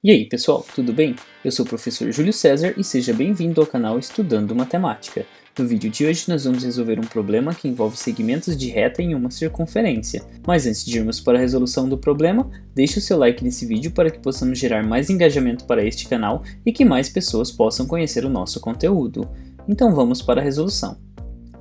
E aí, pessoal, tudo bem? Eu sou o professor Júlio César e seja bem-vindo ao canal Estudando Matemática. No vídeo de hoje nós vamos resolver um problema que envolve segmentos de reta em uma circunferência. Mas antes de irmos para a resolução do problema, deixe o seu like nesse vídeo para que possamos gerar mais engajamento para este canal e que mais pessoas possam conhecer o nosso conteúdo. Então vamos para a resolução.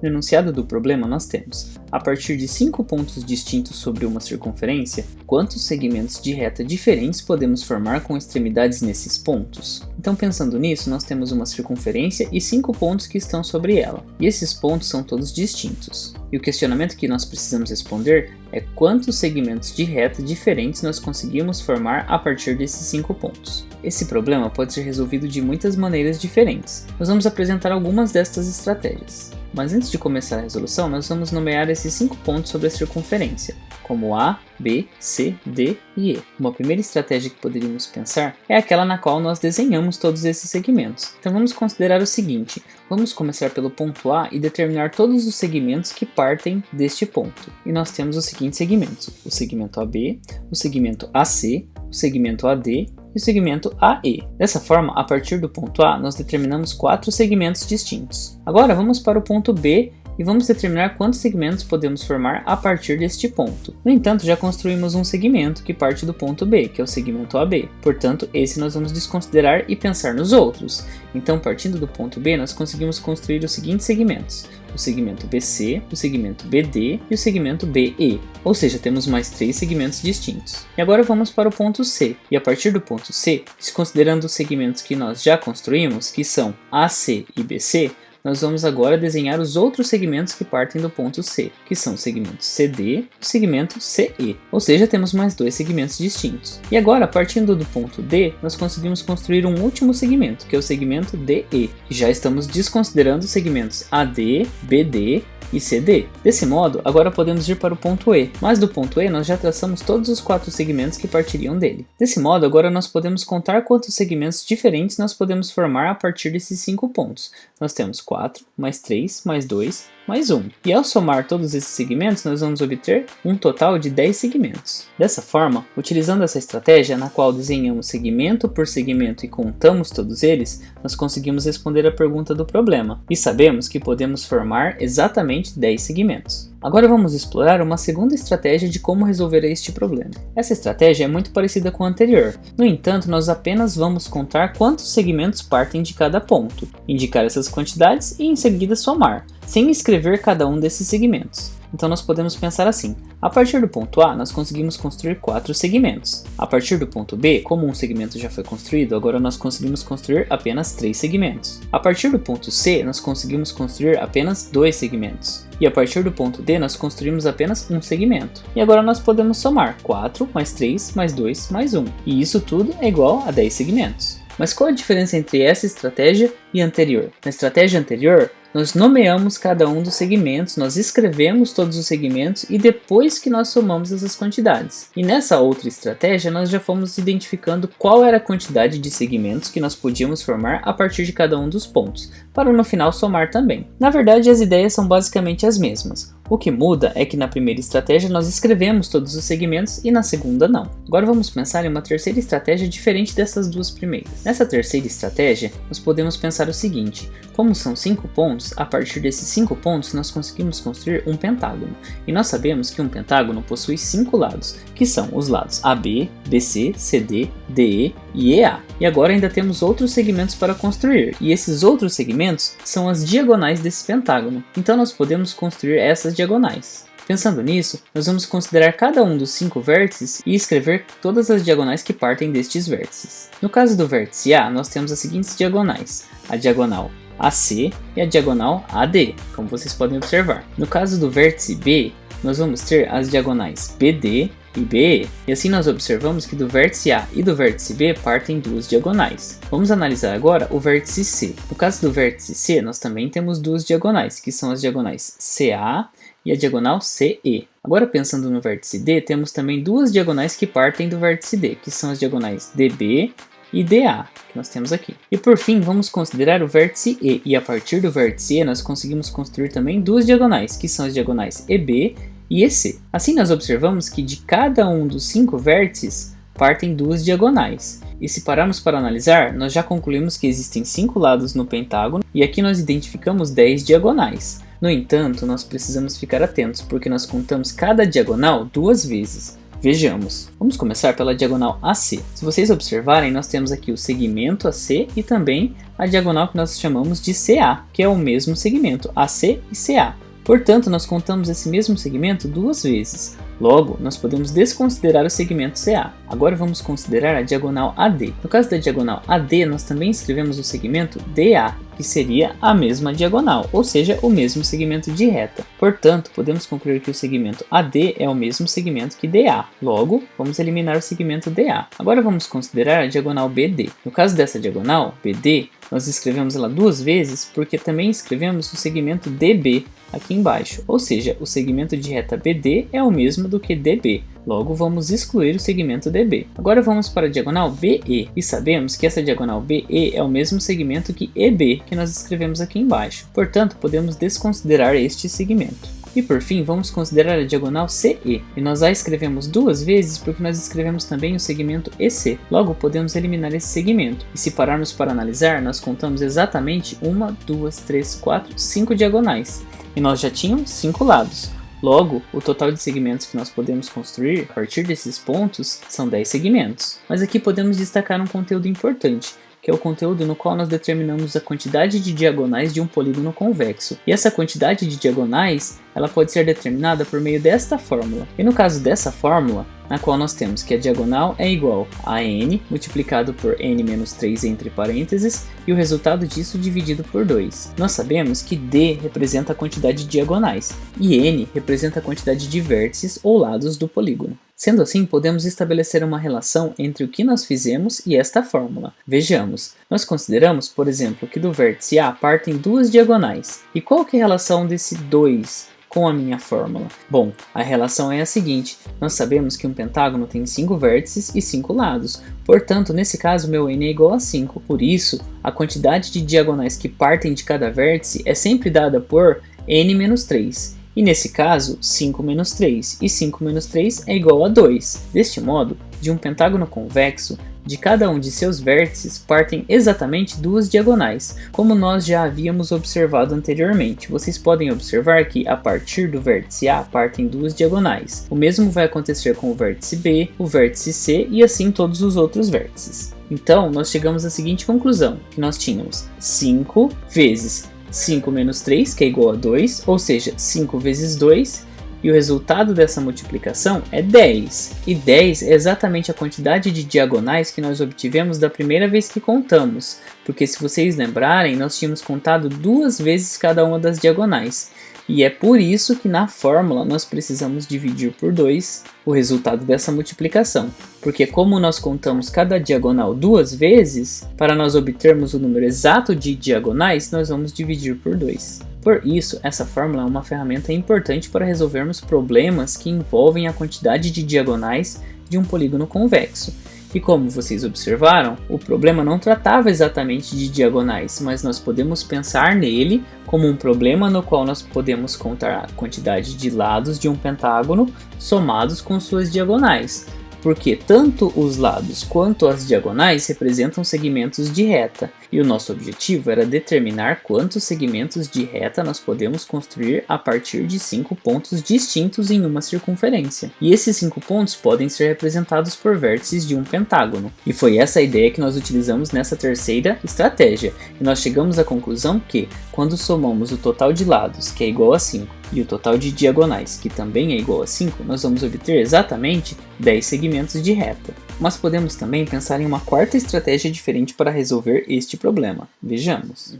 No enunciado do problema nós temos, a partir de 5 pontos distintos sobre uma circunferência, quantos segmentos de reta diferentes podemos formar com extremidades nesses pontos? Então pensando nisso, nós temos uma circunferência e 5 pontos que estão sobre ela, e esses pontos são todos distintos. E o questionamento que nós precisamos responder é quantos segmentos de reta diferentes nós conseguimos formar a partir desses 5 pontos. Esse problema pode ser resolvido de muitas maneiras diferentes. Nós vamos apresentar algumas destas estratégias. Mas antes de começar a resolução, nós vamos nomear esses 5 pontos sobre a circunferência, como A, B, C, D e E. Uma primeira estratégia que poderíamos pensar é aquela na qual nós desenhamos todos esses segmentos. Então vamos considerar o seguinte, vamos começar pelo ponto A e determinar todos os segmentos que partem deste ponto. E nós temos os seguintes segmentos, o segmento AB, o segmento AC, o segmento AD e o segmento AE. Dessa forma, a partir do ponto A, nós determinamos 4 segmentos distintos. Agora vamos para o ponto B e vamos determinar quantos segmentos podemos formar a partir deste ponto. No entanto, já construímos um segmento que parte do ponto B, que é o segmento AB. Portanto, esse nós vamos desconsiderar e pensar nos outros. Então, partindo do ponto B, nós conseguimos construir os seguintes segmentos: o segmento BC, o segmento BD e o segmento BE. Ou seja, temos mais 3 segmentos distintos. E agora vamos para o ponto C. E a partir do ponto C, desconsiderando os segmentos que nós já construímos, que são AC e BC, nós vamos agora desenhar os outros segmentos que partem do ponto C, que são o segmento CD e o segmento CE, ou seja, temos mais 2 segmentos distintos. E agora, partindo do ponto D, nós conseguimos construir um último segmento, que é o segmento DE, e já estamos desconsiderando os segmentos AD, BD e CD. Desse modo, agora podemos ir para o ponto E, mas do ponto E nós já traçamos todos os 4 segmentos que partiriam dele. Desse modo, agora nós podemos contar quantos segmentos diferentes nós podemos formar a partir desses 5 pontos. Nós temos 4, mais 3, mais 2, mais 1. E ao somar todos esses segmentos, nós vamos obter um total de 10 segmentos. Dessa forma, utilizando essa estratégia na qual desenhamos segmento por segmento e contamos todos eles, nós conseguimos responder a pergunta do problema. E sabemos que podemos formar exatamente 10 segmentos. Agora vamos explorar uma segunda estratégia de como resolver este problema. Essa estratégia é muito parecida com a anterior. No entanto, nós apenas vamos contar quantos segmentos partem de cada ponto, indicar essas quantidades e em seguida somar, sem escrever cada um desses segmentos. Então nós podemos pensar assim: a partir do ponto A, nós conseguimos construir 4 segmentos. A partir do ponto B, como um segmento já foi construído, agora nós conseguimos construir apenas 3 segmentos. A partir do ponto C, nós conseguimos construir apenas 2 segmentos. E a partir do ponto D, nós construímos apenas um segmento. E agora nós podemos somar 4 mais 3 mais 2 mais 1. E isso tudo é igual a 10 segmentos. Mas qual a diferença entre essa estratégia e a anterior? Na estratégia anterior, nós nomeamos cada um dos segmentos, nós escrevemos todos os segmentos e depois que nós somamos essas quantidades. E nessa outra estratégia, nós já fomos identificando qual era a quantidade de segmentos que nós podíamos formar a partir de cada um dos pontos, para no final somar também. Na verdade, as ideias são basicamente as mesmas. O que muda é que na primeira estratégia nós escrevemos todos os segmentos e na segunda não. Agora vamos pensar em uma terceira estratégia diferente dessas duas primeiras. Nessa terceira estratégia, nós podemos pensar o seguinte: como são 5 pontos, a partir desses 5 pontos nós conseguimos construir um pentágono. E nós sabemos que um pentágono possui 5 lados, que são os lados AB, BC, CD, DE e EA. E agora ainda temos outros segmentos para construir, e esses outros segmentos são as diagonais desse pentágono. Então nós podemos construir essas diagonais. Pensando nisso, nós vamos considerar cada um dos 5 vértices e escrever todas as diagonais que partem destes vértices. No caso do vértice A, nós temos as seguintes diagonais: a diagonal AC e a diagonal AD, como vocês podem observar. No caso do vértice B, nós vamos ter as diagonais BD e BE, e assim nós observamos que do vértice A e do vértice B partem 2 diagonais. Vamos analisar agora o vértice C. No caso do vértice C, nós também temos 2 diagonais, que são as diagonais CA e a diagonal CE. Agora pensando no vértice D, temos também 2 diagonais que partem do vértice D, que são as diagonais DB e DA, que nós temos aqui. E por fim, vamos considerar o vértice E, e a partir do vértice E nós conseguimos construir também 2 diagonais, que são as diagonais EB e EC. Assim nós observamos que de cada um dos 5 vértices partem 2 diagonais. E se pararmos para analisar, nós já concluímos que existem 5 lados no pentágono e aqui nós identificamos 10 diagonais. No entanto, nós precisamos ficar atentos porque nós contamos cada diagonal 2 vezes. Vejamos. Vamos começar pela diagonal AC. Se vocês observarem, nós temos aqui o segmento AC e também a diagonal que nós chamamos de CA, que é o mesmo segmento, AC e CA. Portanto, nós contamos esse mesmo segmento 2 vezes. Logo, nós podemos desconsiderar o segmento CA. Agora vamos considerar a diagonal AD. No caso da diagonal AD, nós também escrevemos o segmento DA, que seria a mesma diagonal, ou seja, o mesmo segmento de reta. Portanto, podemos concluir que o segmento AD é o mesmo segmento que DA. Logo, vamos eliminar o segmento DA. Agora vamos considerar a diagonal BD. No caso dessa diagonal, BD, nós escrevemos ela 2 vezes porque também escrevemos o segmento DB aqui embaixo, ou seja, o segmento de reta BD é o mesmo do que DB. Logo, vamos excluir o segmento DB. Agora vamos para a diagonal BE e sabemos que essa diagonal BE é o mesmo segmento que EB que nós escrevemos aqui embaixo. Portanto, podemos desconsiderar este segmento. E por fim, vamos considerar a diagonal CE, e nós a escrevemos 2 vezes porque nós escrevemos também o segmento EC. Logo, podemos eliminar esse segmento. E se pararmos para analisar, nós contamos exatamente 1, 2, 3, 4, 5 diagonais. E nós já tínhamos 5 lados. Logo, o total de segmentos que nós podemos construir a partir desses pontos são 10 segmentos. Mas aqui podemos destacar um conteúdo importante, que é o conteúdo no qual nós determinamos a quantidade de diagonais de um polígono convexo. E essa quantidade de diagonais, ela pode ser determinada por meio desta fórmula. E no caso dessa fórmula, na qual nós temos que a diagonal é igual a n multiplicado por n menos 3 entre parênteses e o resultado disso dividido por 2. Nós sabemos que d representa a quantidade de diagonais e n representa a quantidade de vértices ou lados do polígono. Sendo assim, podemos estabelecer uma relação entre o que nós fizemos e esta fórmula. Vejamos, nós consideramos, por exemplo, que do vértice A partem 2 diagonais. E qual que é a relação desse 2 com a minha fórmula? Bom, a relação é a seguinte: nós sabemos que um pentágono tem 5 vértices e 5 lados, portanto, nesse caso, meu n é igual a 5. Por isso, a quantidade de diagonais que partem de cada vértice é sempre dada por n menos 3. E nesse caso, 5 menos 3, e 5 menos 3 é igual a 2. Deste modo, de um pentágono convexo, de cada um de seus vértices partem exatamente 2 diagonais, como nós já havíamos observado anteriormente. Vocês podem observar que a partir do vértice A partem 2 diagonais. O mesmo vai acontecer com o vértice B, o vértice C e assim todos os outros vértices. Então, nós chegamos à seguinte conclusão, que nós tínhamos 5 vezes 5 menos 3, que é igual a 2, ou seja, 5 vezes 2, e o resultado dessa multiplicação é 10. E 10 é exatamente a quantidade de diagonais que nós obtivemos da primeira vez que contamos, porque se vocês lembrarem, nós tínhamos contado 2 vezes cada uma das diagonais. E é por isso que na fórmula nós precisamos dividir por 2 o resultado dessa multiplicação. Porque como nós contamos cada diagonal 2 vezes, para nós obtermos o número exato de diagonais, nós vamos dividir por 2. Por isso, essa fórmula é uma ferramenta importante para resolvermos problemas que envolvem a quantidade de diagonais de um polígono convexo. E como vocês observaram, o problema não tratava exatamente de diagonais, mas nós podemos pensar nele como um problema no qual nós podemos contar a quantidade de lados de um pentágono somados com suas diagonais, porque tanto os lados quanto as diagonais representam segmentos de reta, e o nosso objetivo era determinar quantos segmentos de reta nós podemos construir a partir de 5 pontos distintos em uma circunferência. E esses 5 pontos podem ser representados por vértices de um pentágono. E foi essa a ideia que nós utilizamos nessa terceira estratégia, e nós chegamos à conclusão que, quando somamos o total de lados, que é igual a 5, e o total de diagonais, que também é igual a 5, nós vamos obter exatamente 10 segmentos de reta. Mas podemos também pensar em uma quarta estratégia diferente para resolver este problema. Vejamos.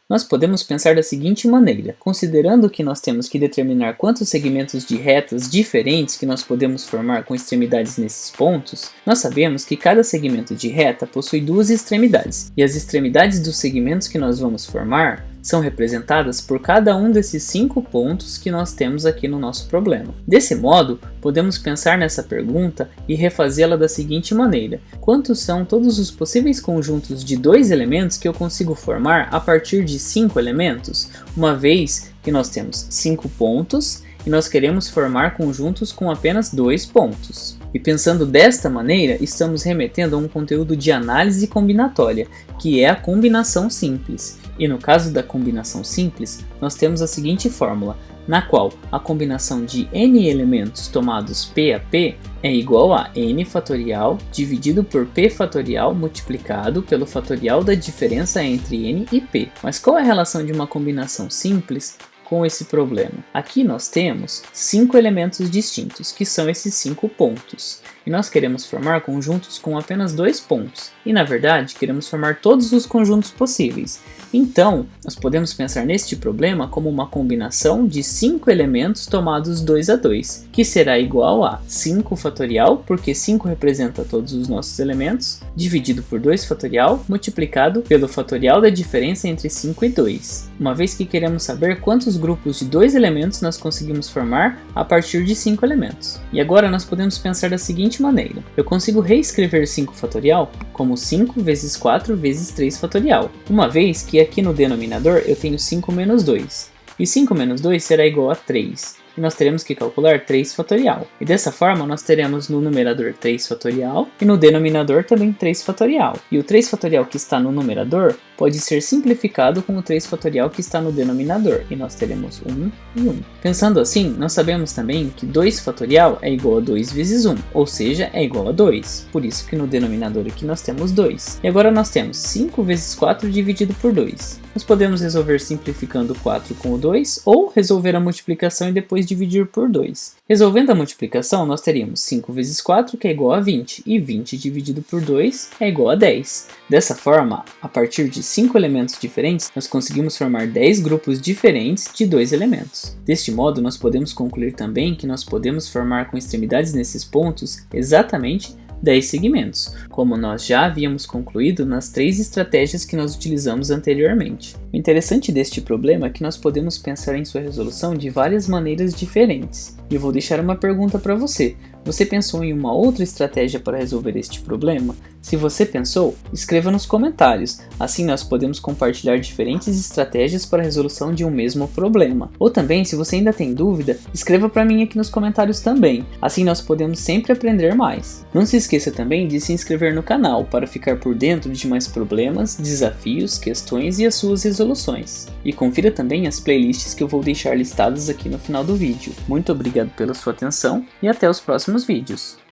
Nós podemos pensar da seguinte maneira: considerando que nós temos que determinar quantos segmentos de retas diferentes que nós podemos formar com extremidades nesses pontos, nós sabemos que cada segmento de reta possui 2 extremidades, e as extremidades dos segmentos que nós vamos formar são representadas por cada um desses 5 pontos que nós temos aqui no nosso problema. Desse modo, podemos pensar nessa pergunta e refazê-la da seguinte maneira: quantos são todos os possíveis conjuntos de 2 elementos que eu consigo formar a partir de 5 elementos, uma vez que nós temos 5 pontos e nós queremos formar conjuntos com apenas 2 pontos? E pensando desta maneira, estamos remetendo a um conteúdo de análise combinatória, que é a combinação simples. E no caso da combinação simples, nós temos a seguinte fórmula, na qual a combinação de n elementos tomados P a P é igual a n fatorial dividido por P fatorial multiplicado pelo fatorial da diferença entre n e P. Mas qual é a relação de uma combinação simples com esse problema? Aqui nós temos 5 elementos distintos, que são esses 5 pontos. E nós queremos formar conjuntos com apenas 2 pontos. E na verdade, queremos formar todos os conjuntos possíveis. Então, nós podemos pensar neste problema como uma combinação de 5 elementos tomados 2 a 2, que será igual a 5 fatorial, porque 5 representa todos os nossos elementos, dividido por 2 fatorial, multiplicado pelo fatorial da diferença entre 5 e 2. Uma vez que queremos saber quantos grupos de 2 elementos nós conseguimos formar a partir de 5 elementos. E agora nós podemos pensar da seguinte maneira. Eu consigo reescrever 5 fatorial como 5 vezes 4 vezes 3 fatorial, uma vez que aqui no denominador eu tenho 5 menos 2. E 5 menos 2 será igual a 3. E nós teremos que calcular 3 fatorial. E dessa forma nós teremos no numerador 3 fatorial e no denominador também 3 fatorial. E o 3 fatorial que está no numerador pode ser simplificado com o 3 fatorial que está no denominador. E nós teremos 1 e 1. Pensando assim, nós sabemos também que 2 fatorial é igual a 2 vezes 1, ou seja, é igual a 2. Por isso que no denominador aqui nós temos 2. E agora nós temos 5 vezes 4 dividido por 2. Nós podemos resolver simplificando 4 com o 2 ou resolver a multiplicação e depois dividir por 2. Resolvendo a multiplicação, nós teríamos 5 vezes 4, que é igual a 20, e 20 dividido por 2 é igual a 10. Dessa forma, a partir de 5 elementos diferentes, nós conseguimos formar 10 grupos diferentes de 2 elementos. Deste modo, nós podemos concluir também que nós podemos formar com extremidades nesses pontos exatamente 10 segmentos, como nós já havíamos concluído nas 3 estratégias que nós utilizamos anteriormente. O interessante deste problema é que nós podemos pensar em sua resolução de várias maneiras diferentes. E eu vou deixar uma pergunta para você. Você pensou em uma outra estratégia para resolver este problema? Se você pensou, escreva nos comentários, assim nós podemos compartilhar diferentes estratégias para a resolução de um mesmo problema. Ou também, se você ainda tem dúvida, escreva para mim aqui nos comentários também, assim nós podemos sempre aprender mais. Não se esqueça também de se inscrever no canal para ficar por dentro de mais problemas, desafios, questões e as suas resoluções. E confira também as playlists que eu vou deixar listadas aqui no final do vídeo. Muito obrigado pela sua atenção e até os próximos vídeos.